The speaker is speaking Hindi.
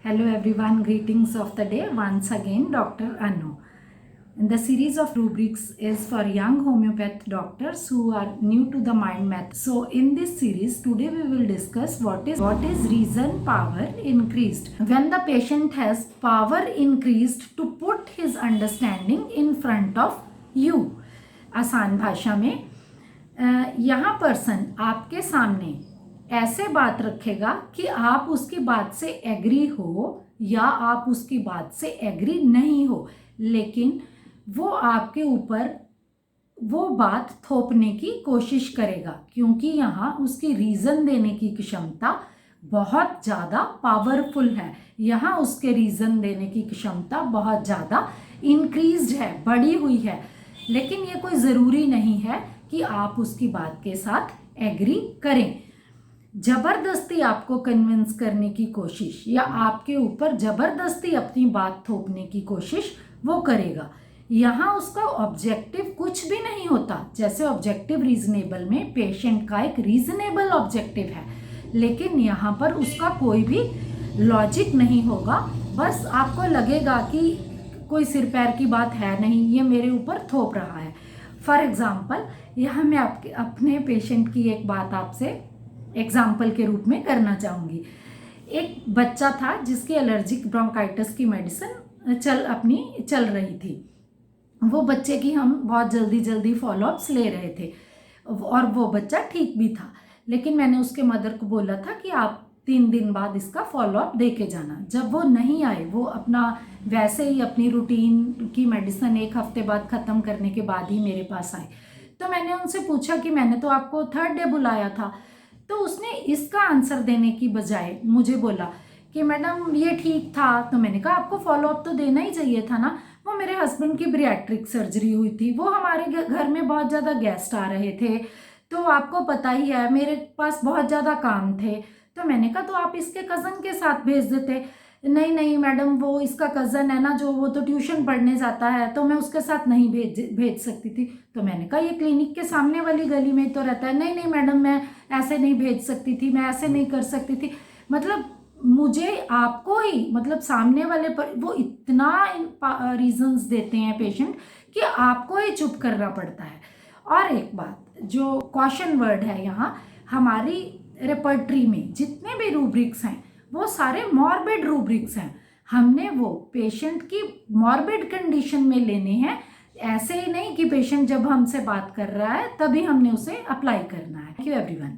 Hello everyone, greetings of the day. Once again, Dr. Anu. And the series of rubrics is for young homeopath doctors who are new to the mind method. So in this series, today we will discuss what is reason power increased. When the patient has power increased to put his understanding in front of you. आसान भाषा में यहाँ पर्सन आपके सामने ऐसे बात रखेगा कि आप उसकी बात से एग्री हो या आप उसकी बात से एग्री नहीं हो, लेकिन वो आपके ऊपर वो बात थोपने की कोशिश करेगा, क्योंकि यहाँ उसकी रीज़न देने की क्षमता बहुत ज़्यादा पावरफुल है। यहाँ उसके रीज़न देने की क्षमता बहुत ज़्यादा इंक्रीज्ड है, बढ़ी हुई है। लेकिन ये कोई ज़रूरी नहीं है कि आप उसकी बात के साथ एग्री करें। जबरदस्ती आपको कन्विंस करने की कोशिश या आपके ऊपर जबरदस्ती अपनी बात थोपने की कोशिश वो करेगा। यहाँ उसका ऑब्जेक्टिव कुछ भी नहीं होता। जैसे ऑब्जेक्टिव रीजनेबल में पेशेंट का एक रीजनेबल ऑब्जेक्टिव है, लेकिन यहाँ पर उसका कोई भी लॉजिक नहीं होगा। बस आपको लगेगा कि कोई सिर पैर की बात है नहीं, ये मेरे ऊपर थोप रहा है। फॉर एग्जाम्पल, यहाँ मैं अपने पेशेंट की एक बात आपसे एग्जाम्पल के रूप में करना चाहूँगी। एक बच्चा था जिसकी एलर्जिक ब्रोंकाइटिस की मेडिसिन चल रही थी। वो बच्चे की हम बहुत जल्दी फॉलोअप्स ले रहे थे और वो बच्चा ठीक भी था, लेकिन मैंने उसके मदर को बोला था कि आप 3 दिन बाद इसका फॉलोअप दे के जाना। जब वो नहीं आए, वो अपना वैसे ही अपनी रूटीन की मेडिसिन 1 हफ्ते बाद ख़त्म करने के बाद ही मेरे पास आए, तो मैंने उनसे पूछा कि मैंने तो आपको 3rd डे बुलाया था। तो उसने इसका आंसर देने की बजाय मुझे बोला कि मैडम ये ठीक था। तो मैंने कहा आपको फॉलोअप तो देना ही चाहिए था ना। वो मेरे हस्बैंड की ब्रियाट्रिक सर्जरी हुई थी, वो हमारे घर में बहुत ज़्यादा गेस्ट आ रहे थे, तो आपको पता ही है मेरे पास बहुत ज़्यादा काम थे। तो मैंने कहा तो आप इसके कज़न के साथ भेज देते। नहीं मैडम, वो इसका कज़न है ना जो, वो तो ट्यूशन पढ़ने जाता है, तो मैं उसके साथ नहीं भेज सकती थी। तो मैंने कहा ये क्लिनिक के सामने वाली गली में तो रहता है। नहीं मैडम, मैं ऐसे नहीं भेज सकती थी, मैं ऐसे नहीं कर सकती थी। मतलब मुझे आपको ही, मतलब सामने वाले पर वो इतना रीजंस देते हैं पेशेंट कि आपको ही चुप करना पड़ता है। और एक बात जो कॉशन वर्ड है, यहाँ हमारी रेपर्टरी में जितने भी रूब्रिक्स हैं वो सारे मॉर्बिड रूब्रिक्स हैं। हमने वो पेशेंट की मॉर्बिड कंडीशन में लेने हैं, ऐसे ही नहीं कि पेशेंट जब हमसे बात कर रहा है तभी हमने उसे अप्लाई करना है। Thank you everyone.